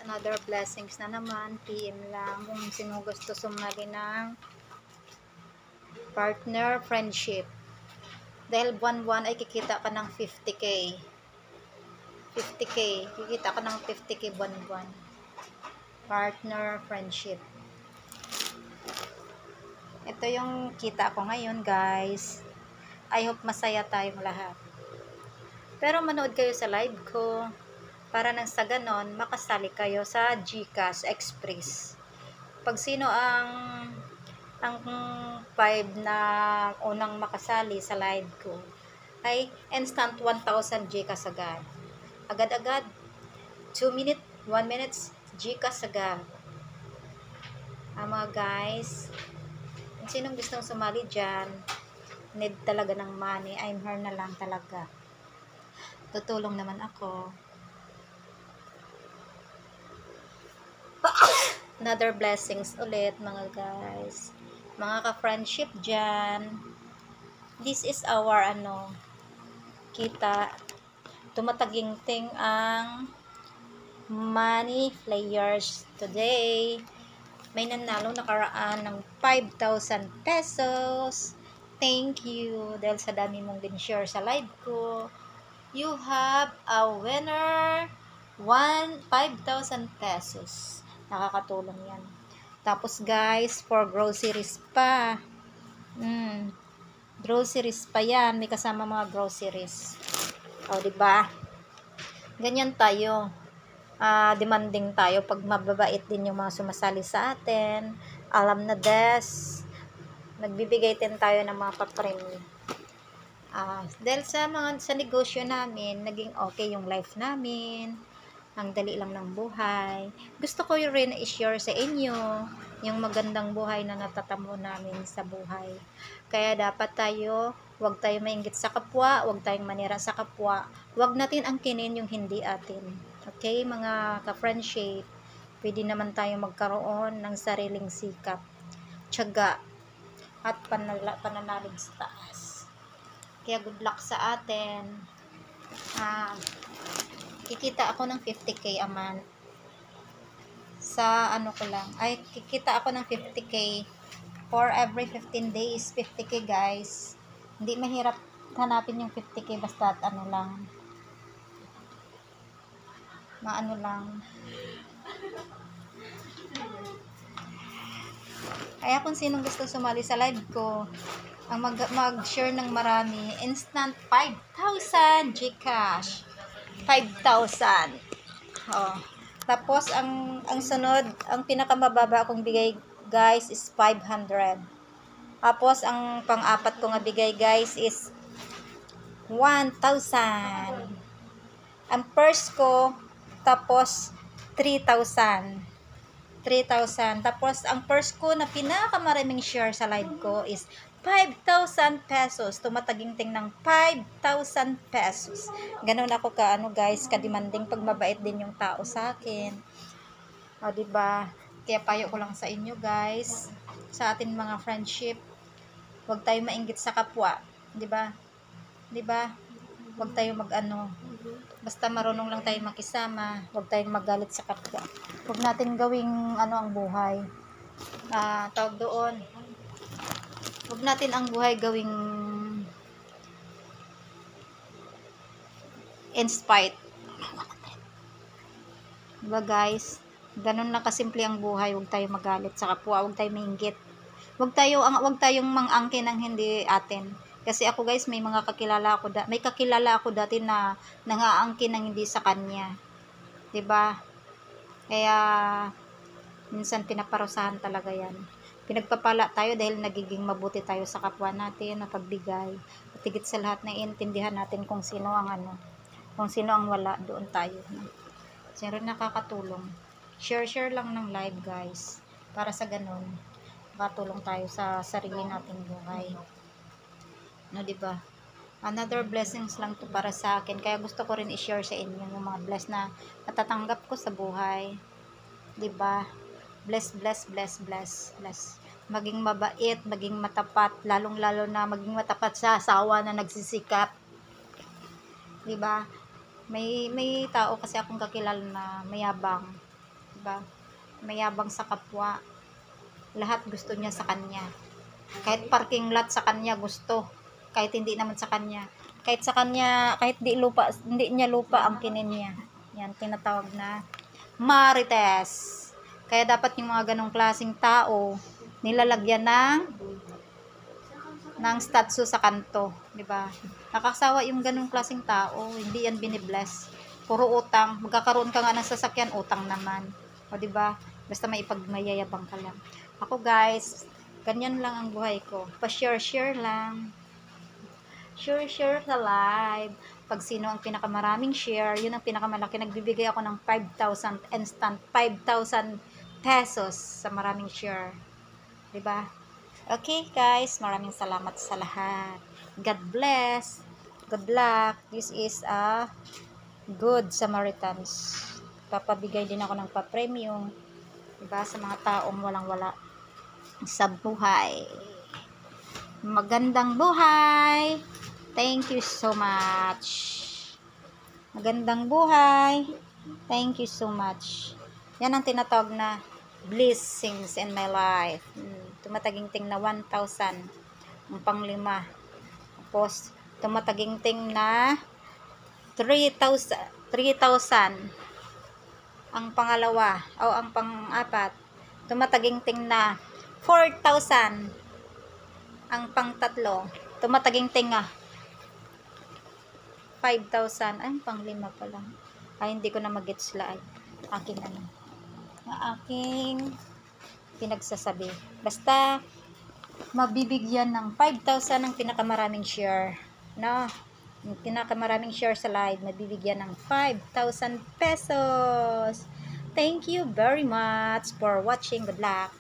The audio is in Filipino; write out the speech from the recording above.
Another blessings na naman. PM lang kung sino gusto sumali ng partner friendship. Dahil buwan-buwan ay kikita ka ng 50k. 50k. Kikita ka ng 50k buwan-buwan. Partner friendship. Ito yung kita ko ngayon, guys. I hope masaya tayong lahat. Pero manood kayo sa live ko para nang sa ganon makasali kayo sa GCash Express. Pag sino ang 5 na unang makasali sa live ko ay instant 1,000 GCash agad. Agad-agad. 2 minutes, 1 minutes GCash agad. Mga guys, kung sinong gustong sumali dyan, need talaga ng money, I'm here na lang talaga. Tutulong naman ako. Another blessings ulit mga guys. Mga ka-friendship dyan. This is our kita. Tumataginting ang money players today. May nanalo nakaraan ng 5,000 pesos. Thank you. Dahil sa dami mong din-share sa live ko. You have a winner 5,000 pesos. Nakakatulong yan. Tapos guys, for groceries pa. Groceries pa yan. May kasama mga groceries. O, diba? Ganyan tayo. Demanding tayo pag mababait din yung mga sumasali sa atin. Alam na nagbibigay din tayo ng mga papremyo. Dahil sa negosyo namin, naging okay yung life namin. Ang dali lang ng buhay. Gusto ko rin i-share sa inyo yung magandang buhay na natatamo namin sa buhay. Kaya dapat huwag tayo mainggit sa kapwa, huwag tayong manira sa kapwa. Huwag natin angkinin yung hindi atin. Okay, mga ka-friendship, pwede naman tayo magkaroon ng sariling sikap, tiyaga, at pananalig sa taas. Kaya good luck sa atin. Kikita ako ng 50k a month. Sa ko lang. Kikita ako ng 50k for every 15 days. 50k guys. Hindi mahirap hanapin yung 50k basta lang. Lang. Kaya kung sinong gusto sumali sa live ko, ang mag-share ng marami, instant 5,000 GCash. 5,000. Tapos ang sunod, ang pinakamababa akong bigay guys is 500. Tapos ang pang-apat ko nga bigay guys is 1,000. Ang first ko tapos 3,000. Tapos ang first ko na pinakamaraming share sa live ko is 5,000 pesos. Tumataginting ng 5,000 pesos. Ganun ako guys, kademanding pag mabait din yung tao sa akin. O, diba? Kaya payo ko lang sa inyo guys, sa atin mga friendship, huwag tayo mainggit sa kapwa. Diba? Huwag tayo basta marunong lang tayo makisama, huwag tayong magalit sa kapwa. Huwag natin gawing ang buhay. Tawag doon. Huwag natin ang buhay gawing in spite. Diba guys? Ganun lang kasimple ang buhay. Huwag tayo magalit sa kapwa. Huwag tayo mainggit. Huwag tayong mangangkin ng hindi atin. Kasi ako guys, may kakilala ako dati na nangaangkin ng hindi sa kanya. Diba? Kaya minsan pinaparusahan talaga yan. Pinagpapala tayo dahil nagiging mabuti tayo sa kapwa natin, napagbigay. At higit sa lahat, naiintindihan natin kung sino ang wala, doon tayo. Sino nakakatulong. Share lang ng live guys. Para sa ganun, makatulong tayo sa sarili nating buhay. Diba? Another blessings lang to para sa akin. Kaya gusto ko rin i-share sa inyo yung mga bless na natatanggap ko sa buhay. Diba? Bless. Maging mabait, maging matapat, lalong-lalo na maging matapat sa asawa na nagsisikap. Diba? May tao kasi akong kakilala na mayabang. Diba? Mayabang sa kapwa. Lahat gusto niya sa kanya. Kahit parking lot sa kanya gusto. Kahit hindi naman sa kanya. Kahit sa kanya, kahit hindi niya lupa ang kinin niya. Yan, tinatawag na marites. Kaya dapat yung mga ganong klaseng tao, nilalagyan ng statue sa kanto. Diba? Nakakasawa yung ganong klaseng tao. Hindi yan binibless. Puro utang. Magkakaroon ka nga ng sasakyan, utang naman. O diba? Basta may ipagmayayabang ka lang. Ako guys, ganyan lang ang buhay ko. Pa-share lang. Share sa live. Pag sino ang pinakamaraming share, yun ang pinakamalaki. Nagbibigay ako ng 5,000 instant 5,000 pesos sa maraming share. Diba? Okay guys, maraming salamat sa lahat. God bless. Good luck. This is a Good Samaritans. Papabigay din ako ng pa-premium. Diba? Sa mga taong walang-wala sa buhay. Magandang buhay. Thank you so much. Magandang buhay. Thank you so much. Yan ang tinatawag na blessings in my life. Tumatagingting na 1,000. Ang pang-5. Tapos, tumatagingting na 3,000. Ang pangalawa, o ang pang-4, tumatagingting na 4,000. Ang pang-3, tumatagingting nga 5,000. Ay, pang-5 pa lang. Ay, hindi ko na mag-gets la. Aking aking pinagsasabi. Basta, mabibigyan ng 5,000 ang pinakamaraming share. No? Yung pinakamaraming share sa live, mabibigyan ng 5,000 pesos. Thank you very much for watching. Good luck.